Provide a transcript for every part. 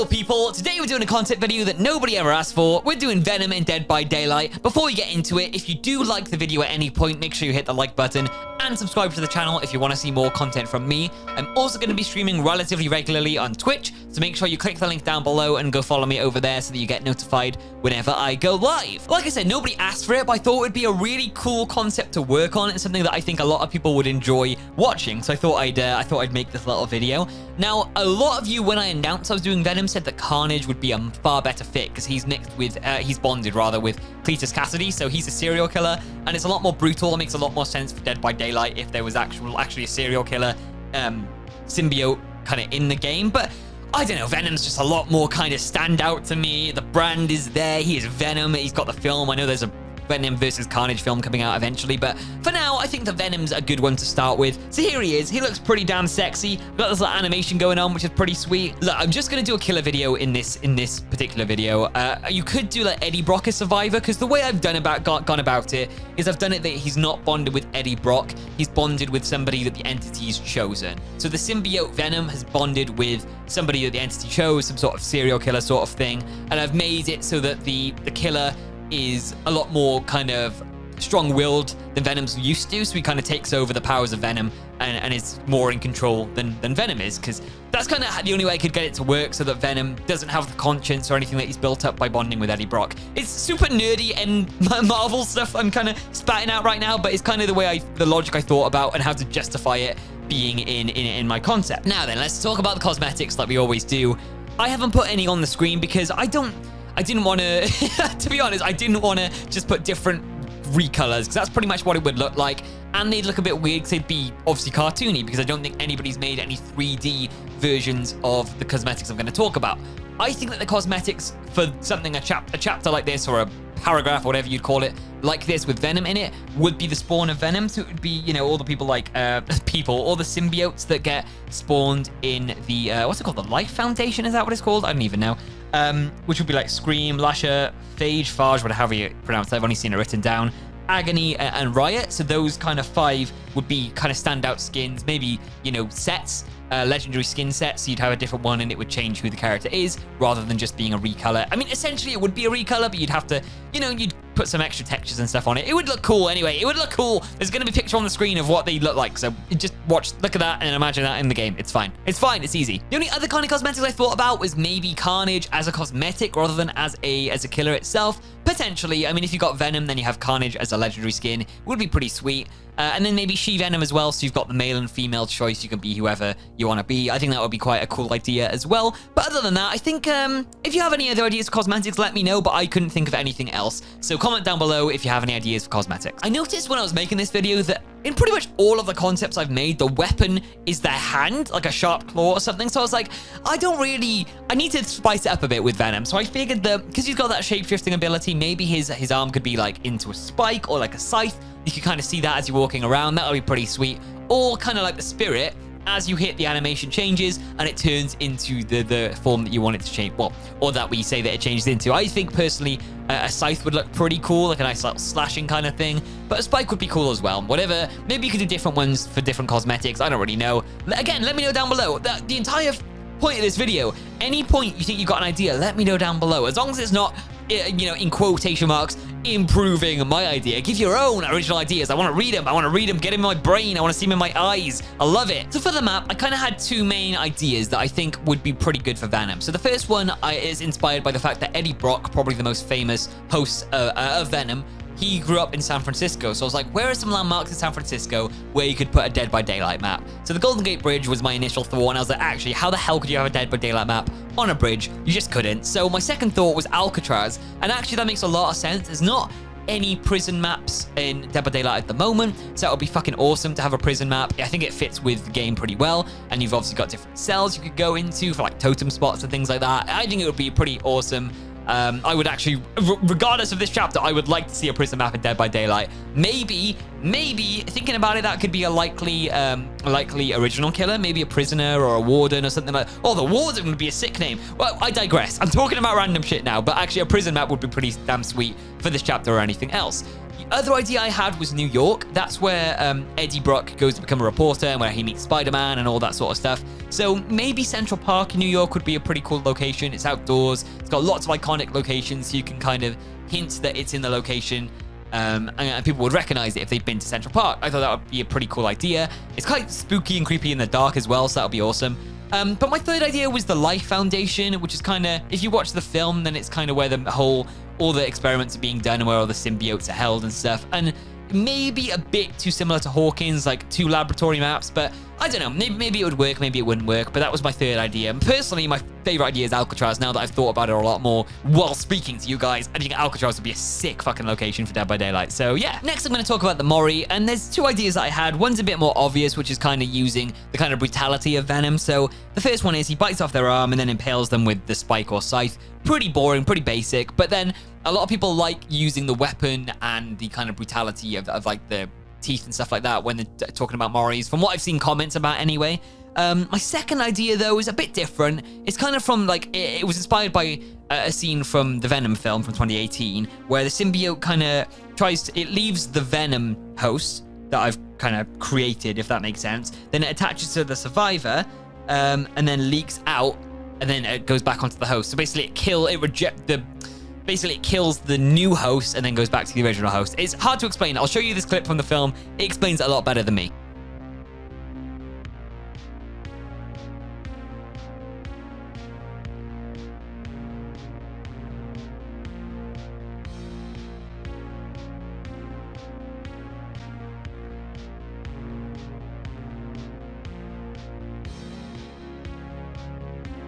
Hello people, today we're doing a content video that nobody ever asked for. We're doing Venom in Dead by Daylight. Before we get into it, if you do like the video at any point, make sure you hit the like button and subscribe to the channel if you want to see more content from me. I'm also going to be streaming relatively regularly on Twitch, so make sure you click the link down below and go follow me over there so that you get notified whenever I go live. Like I said, nobody asked for it, but I thought it would be a really cool concept to work on and something that I think a lot of people would enjoy watching, so I thought I'd make this little video. Now, a lot of you, when I announced I was doing Venom, said that Carnage would be a far better fit because he's he's bonded rather with Cletus Cassidy, so he's a serial killer, and it's a lot more brutal. It makes a lot more sense for Dead by Daylight if there was actually a serial killer symbiote kind of in the game. But I don't know, Venom's just a lot more kind of stand out to me. The brand is there. He is Venom. He's got the film. I know there's a Venom versus Carnage film coming out eventually, but for now, I think the Venom's a good one to start with. So here he is. He looks pretty damn sexy. We've got this little animation going on, which is pretty sweet. Look, I'm just going to do a killer video in this particular video. You could do like Eddie Brock as Survivor, because the way I've gone about it is I've done it that he's not bonded with Eddie Brock. He's bonded with somebody that the entity's chosen. So the symbiote Venom has bonded with somebody that the entity chose, some sort of serial killer sort of thing, and I've made it so that the killer is a lot more kind of strong-willed than Venom's used to, so he kind of takes over the powers of Venom and is more in control than Venom is, because that's kind of the only way I could get it to work, so that Venom doesn't have the conscience or anything that he's built up by bonding with Eddie Brock. It's super nerdy and Marvel stuff I'm kind of spatting out right now, but it's kind of the logic I thought about and how to justify it being in my concept. Now then, let's talk about the cosmetics like we always do. I haven't put any on the screen because I didn't want to, to be honest, I didn't want to just put different recolors, because that's pretty much what it would look like, and they'd look a bit weird because they'd be obviously cartoony, because I don't think anybody's made any 3D versions of the cosmetics I'm going to talk about. I think that the cosmetics for something, a chapter like this, or a paragraph, or whatever you'd call it, like this with Venom in it, would be the spawn of Venom. So it would be, you know, all the people all the symbiotes that get spawned in the, what's it called? The Life Foundation? Is that what it's called? I don't even know. Which would be like Scream, Lasher, Phage, Phage, whatever you pronounce it. I've only seen it written down. Agony and Riot. So those kind of 5 would be kind of standout skins, maybe, you know, sets, legendary skin sets. So you'd have a different one and it would change who the character is rather than just being a recolor. I mean, essentially it would be a recolor, but you'd have to, you know, you'd put some extra textures and stuff on it. It would look cool anyway. It would look cool. There's going to be a picture on the screen of what they look like. So just look at that and imagine that in the game. It's fine. It's fine. It's easy. The only other kind of cosmetics I thought about was maybe Carnage as a cosmetic rather than as a killer itself. Potentially. I mean, if you got Venom, then you have Carnage as a legendary skin. It would be pretty sweet. And then maybe She-Venom as well, so you've got the male and female choice. You can be whoever you want to be. I think that would be quite a cool idea as well. But other than that, I think if you have any other ideas for cosmetics, let me know, but I couldn't think of anything else. So comment down below if you have any ideas for cosmetics. I noticed when I was making this video that in pretty much all of the concepts I've made, the weapon is their hand, like a sharp claw or something. So I was like, I need to spice it up a bit with Venom. So I figured that because he's got that shape-shifting ability, maybe his arm could be like into a spike or like a scythe. You can kind of see that as you're walking around. That would be pretty sweet. Or kind of like the spirit, as you hit, the animation changes and it turns into the form that you want it to change. Well, or that we say that it changes into. I think personally a scythe would look pretty cool, like a nice little slashing kind of thing. But a spike would be cool as well. Whatever. Maybe you could do different ones for different cosmetics. I don't really know. Again, let me know down below. The entire point of this video, any point you think you've got an idea, let me know down below. As long as it's not, you know, in quotation marks, improving my idea. Give your own original ideas. I want to read them. Get in my brain. I want to see them in my eyes. I love it. So for the map, I kind of had 2 main ideas that I think would be pretty good for Venom. So the first one is inspired by the fact that Eddie Brock, probably the most famous host of Venom, he grew up in San Francisco. So I was like, where are some landmarks in San Francisco where you could put a Dead by Daylight map? So the Golden Gate Bridge was my initial thought, and I was like, actually, how the hell could you have a Dead by Daylight map on a bridge? You just couldn't. So my second thought was Alcatraz, and actually that makes a lot of sense. There's not any prison maps in Dead by Daylight at the moment, so that would be fucking awesome to have a prison map. I think it fits with the game pretty well, and you've obviously got different cells you could go into for like totem spots and things like that. I think it would be pretty awesome. I would actually, regardless of this chapter, I would like to see a prison map in Dead by Daylight. Maybe, thinking about it, that could be a likely original killer. Maybe a prisoner or a warden or something like that. Oh, the warden would be a sick name. Well, I digress. I'm talking about random shit now, but actually a prison map would be pretty damn sweet for this chapter or anything else. The other idea I had was New York. That's where Eddie Brock goes to become a reporter and where he meets Spider-Man and all that sort of stuff. So maybe Central Park in New York would be a pretty cool location. It's outdoors. It's got lots of iconic locations, so you can kind of hint that it's in the location. And people would recognize it if they'd been to Central Park. I thought that would be a pretty cool idea. It's quite spooky and creepy in the dark as well, so that would be awesome. But my third idea was the Life Foundation, which is kind of, if you watch the film, then it's kind of where all the experiments are being done and where all the symbiotes are held and stuff. And maybe a bit too similar to Hawkins, like 2 laboratory maps, but I don't know, maybe it would work, maybe it wouldn't work, but that was my third idea. And personally, my favorite idea is Alcatraz, now that I've thought about it a lot more while speaking to you guys. I think Alcatraz would be a sick fucking location for Dead by Daylight. So yeah, next I'm going to talk about the Mori, and there's 2 ideas that I had. One's a bit more obvious, which is kind of using the kind of brutality of Venom. So the first one is he bites off their arm and then impales them with the spike or scythe. Pretty boring, pretty basic, but then a lot of people like using the weapon and the kind of brutality of like the teeth and stuff like that when they're talking about Moris, from what I've seen comments about anyway. My second idea, though, is a bit different. It's kind of from, like, it was inspired by a scene from the Venom film from 2018, where the symbiote kind of it leaves the Venom host that I've kind of created, if that makes sense. Then it attaches to the survivor, and then leaks out, and then it goes back onto the host. So basically, it kills the new host and then goes back to the original host. It's hard to explain. I'll show you this clip from the film. It explains it a lot better than me.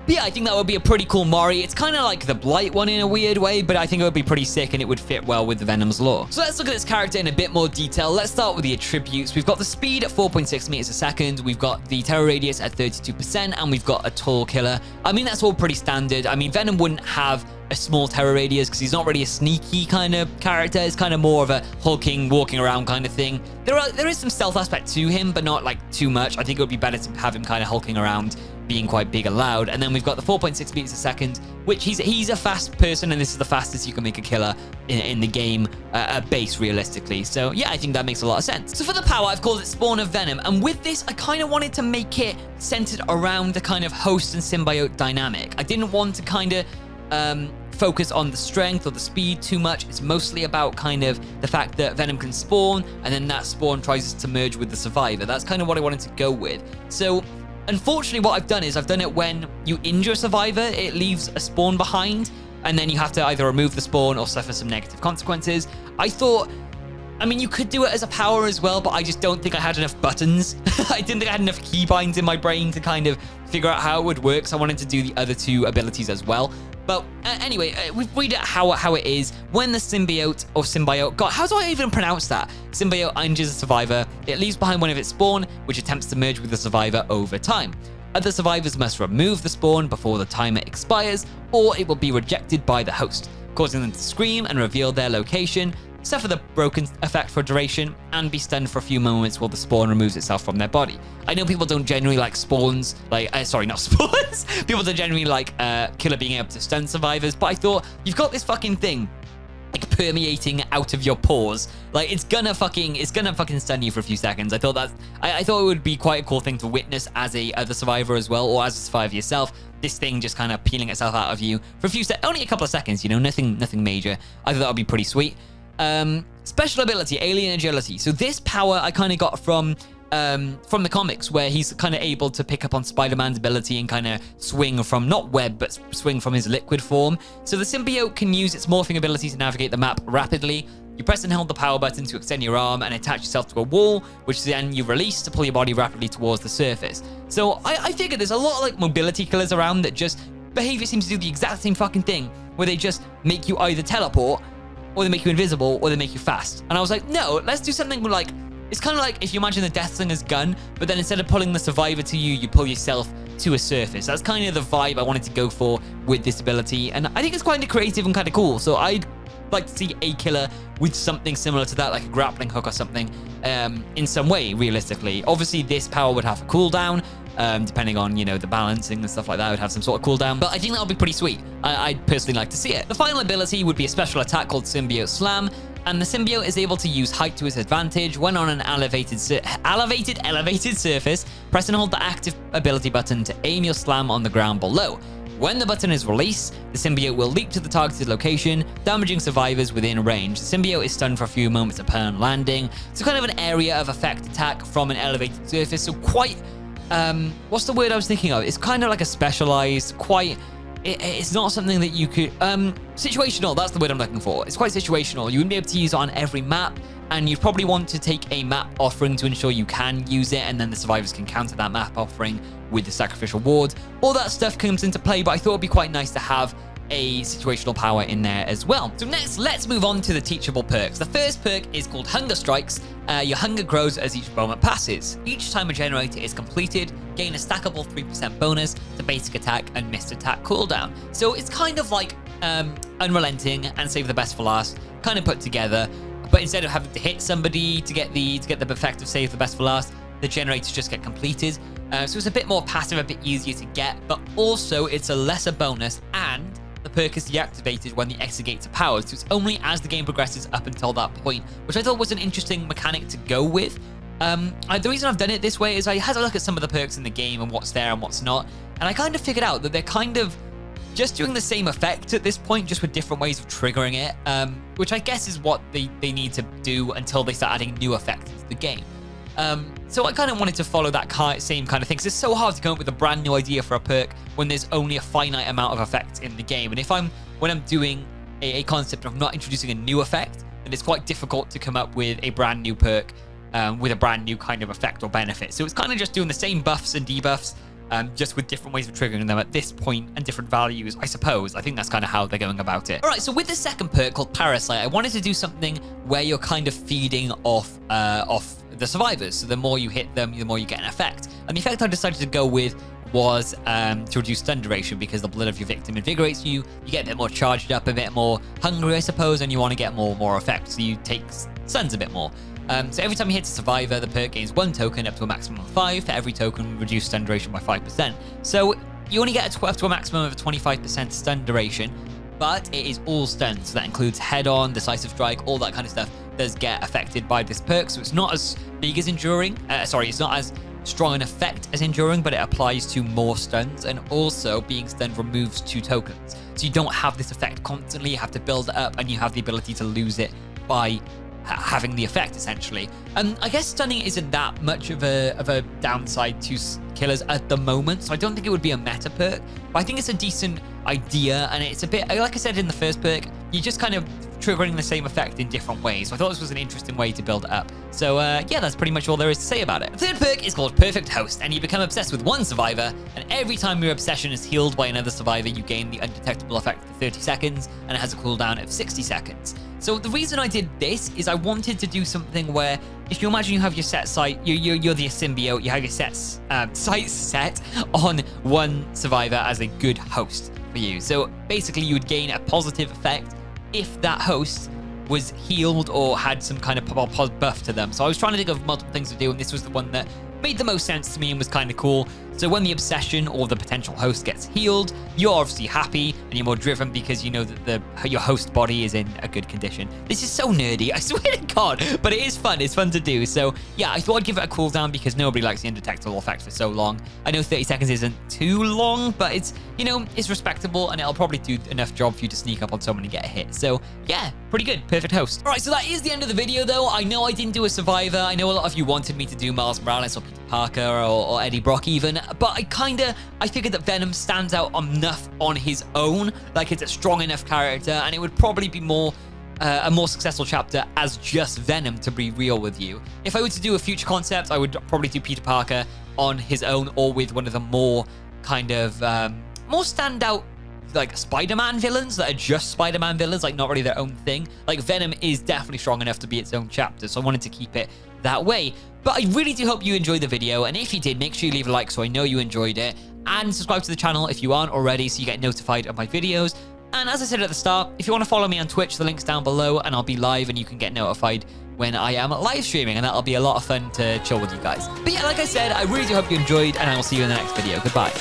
But yeah, I think that would be a pretty cool Mori. It's kind of like the Blight one in a weird way, but I think it would be pretty sick and it would fit well with the Venom's lore. So let's look at this character in a bit more detail. Let's start with the attributes. We've got the speed at 4.6 meters a second. We've got the terror radius at 32%, and we've got a tall killer. I mean, that's all pretty standard. I mean, Venom wouldn't have a small terror radius because he's not really a sneaky kind of character. It's kind of more of a hulking, walking around kind of thing. There is some stealth aspect to him, but not like too much. I think it would be better to have him kind of hulking around, being quite big and loud. And then we've got the 4.6 meters a second, which he's a fast person, and this is the fastest you can make a killer in the game at base, realistically. So yeah, I think that makes a lot of sense. So for the power, I've called it Spawn of Venom, and with this, I kind of wanted to make it centered around the kind of host and symbiote dynamic. I didn't want to kind of focus on the strength or the speed too much. It's mostly about kind of the fact that Venom can spawn, and then that spawn tries to merge with the survivor. That's kind of what I wanted to go with. So unfortunately, what I've done is I've done it when you injure a survivor, it leaves a spawn behind, and then you have to either remove the spawn or suffer some negative consequences. I thought, I mean, you could do it as a power as well, but I just don't think I had enough buttons. I didn't think I had enough keybinds in my brain to kind of figure out how it would work, so I wanted to do the other 2 abilities as well. But anyway, we've read it how it is. When the symbiote, God, how do I even pronounce that? Symbiote injures a survivor. It leaves behind one of its spawn, which attempts to merge with the survivor over time. Other survivors must remove the spawn before the timer expires, or it will be rejected by the host, causing them to scream and reveal their location, suffer the broken effect for duration, and be stunned for a few moments while the spawn removes itself from their body. I know people don't generally like spawns, sorry, not spawns. People don't generally like killer being able to stun survivors, but I thought, you've got this fucking thing like permeating out of your pores. Like, it's gonna fucking stun you for a few seconds. I thought it would be quite a cool thing to witness as a other survivor as well, or as a survivor yourself. This thing just kind of peeling itself out of you for a few only a couple of seconds, you know, nothing major. I thought that would be pretty sweet. Special ability, alien agility. So this power I kind of got from the comics, where he's kind of able to pick up on Spider-Man's ability and kind of swing from, not web, but swing from his liquid form. So the symbiote can use its morphing ability to navigate the map rapidly. You press and hold the power button to extend your arm and attach yourself to a wall, which then you release to pull your body rapidly towards the surface. So I figured there's a lot of like mobility killers around that just behavior seems to do the exact same fucking thing, where they just make you either teleport, or they make you invisible, or they make you fast. And I was like, no, let's do something like, it's kind of like if you imagine the Deathslinger's gun, but then instead of pulling the survivor to you, you pull yourself to a surface. That's kind of the vibe I wanted to go for with this ability, and I think it's kind of creative and kind of cool. So I'd like to see a killer with something similar to that, like a grappling hook or something, in some way, realistically. Obviously, this power would have a cooldown, depending on, you know, the balancing and stuff like that. It would have some sort of cooldown, but I think that would be pretty sweet. I'd personally like to see it. The final ability would be a special attack called Symbiote Slam, and the symbiote is able to use height to its advantage when on an elevated surface. Press and hold the active ability button to aim your slam on the ground below. When the button is released, the symbiote will leap to the targeted location, damaging survivors within range. The symbiote is stunned for a few moments upon landing. So kind of an area of effect attack from an elevated surface. So quite, what's the word I was thinking of? It's kind of like a specialized, it's not something that you could, situational, that's the word I'm looking for. It's quite situational. You wouldn't be able to use it on every map, and you'd probably want to take a map offering to ensure you can use it, and then the survivors can counter that map offering with the sacrificial ward. All that stuff comes into play, but I thought it'd be quite nice to have a situational power in there as well. So next, let's move on to the teachable perks. The first perk is called Hunger Strikes. Your hunger grows as each moment passes. Each time a generator is completed, gain a stackable 3% bonus to basic attack and missed attack cooldown. So it's kind of like Unrelenting and Save the Best for Last, kind of put together. But instead of having to hit somebody to get the effect of Save the Best for Last, the generators just get completed. So it's a bit more passive, a bit easier to get, but also it's a lesser bonus, and the perk is deactivated when the exit gates are powered, so it's only as the game progresses up until that point, which I thought was an interesting mechanic to go with. The reason I've done it this way is I had a look at some of the perks in the game and what's there and what's not, and I kind of figured out that they're kind of just doing the same effect at this point, just with different ways of triggering it, which I guess is what they need to do until they start adding new effects to the game. So I kind of wanted to follow that same kind of thing, because it's so hard to come up with a brand new idea for a perk when there's only a finite amount of effects in the game. And when I'm doing a concept of not introducing a new effect, then it's quite difficult to come up with a brand new perk with a brand new kind of effect or benefit. So it's kind of just doing the same buffs and debuffs, just with different ways of triggering them at this point and different values, I suppose. I think that's kind of how they're going about it. All right, so with the second perk called Parasite, I wanted to do something where you're kind of feeding off the survivors. So the more you hit them, the more you get an effect. And the effect I decided to go with was to reduce stun duration, because the blood of your victim invigorates you. You get a bit more charged up, a bit more hungry, I suppose, and you want to get more effect. So you take stuns a bit more. So every time you hit a survivor, the perk gains 1 token up to a maximum of 5. For every token, reduce stun duration by 5%. So you only get up to a maximum of a 25% stun duration, but it is all stuns. So that includes head-on, decisive strike, all that kind of stuff does get affected by this perk. So it's not as big as enduring. It's not as strong an effect as enduring, but it applies to more stuns, and also being stunned removes 2 tokens. So you don't have this effect constantly. You have to build it up, and you have the ability to lose it by having the effect, essentially. I guess stunning isn't that much of a downside to killers at the moment, so I don't think it would be a meta perk, but I think it's a decent idea, and it's a bit, like I said in the first perk, you're just kind of triggering the same effect in different ways. So I thought this was an interesting way to build it up. So yeah, that's pretty much all there is to say about it. The third perk is called Perfect Host, and you become obsessed with one survivor, and every time your obsession is healed by another survivor, you gain the undetectable effect for 30 seconds, and it has a cooldown of 60 seconds. So the reason I did this is I wanted to do something where, if you imagine you have your set site, you're the symbiote, you have your sights set on one survivor as a good host for you. So basically you would gain a positive effect if that host was healed or had some kind of buff to them. So I was trying to think of multiple things to do, and this was the one that made the most sense to me and was kind of cool. So when the obsession or the potential host gets healed, you're obviously happy and you're more driven because you know that your host body is in a good condition. This is so nerdy, I swear to God, but it is fun. It's fun to do. So yeah, I thought I'd give it a cooldown because nobody likes the undetectable effect for so long. I know 30 seconds isn't too long, but it's, you know, it's respectable, and it'll probably do enough job for you to sneak up on someone and get a hit. So yeah, pretty good. Perfect host. All right, so that is the end of the video though. I know I didn't do a survivor. I know a lot of you wanted me to do Miles Morales or Peter Parker or Eddie Brock even, but I figured that Venom stands out enough on his own, like it's a strong enough character, and it would probably be a more successful chapter as just Venom, to be real with you. If I were to do a future concept, I would probably do Peter Parker on his own or with one of the more kind of more standout like Spider-Man villains that are just Spider-Man villains, like not really their own thing. Like Venom is definitely strong enough to be its own chapter, so I wanted to keep it that way. But I really do hope you enjoyed the video, and if you did, make sure you leave a like so I know you enjoyed it, and subscribe to the channel if you aren't already so you get notified of my videos. And as I said at the start, if you want to follow me on Twitch, the link's down below, and I'll be live and you can get notified when I am live streaming, and that'll be a lot of fun to chill with you guys. But yeah, like I said, I really do hope you enjoyed, and I will see you in the next video. Goodbye.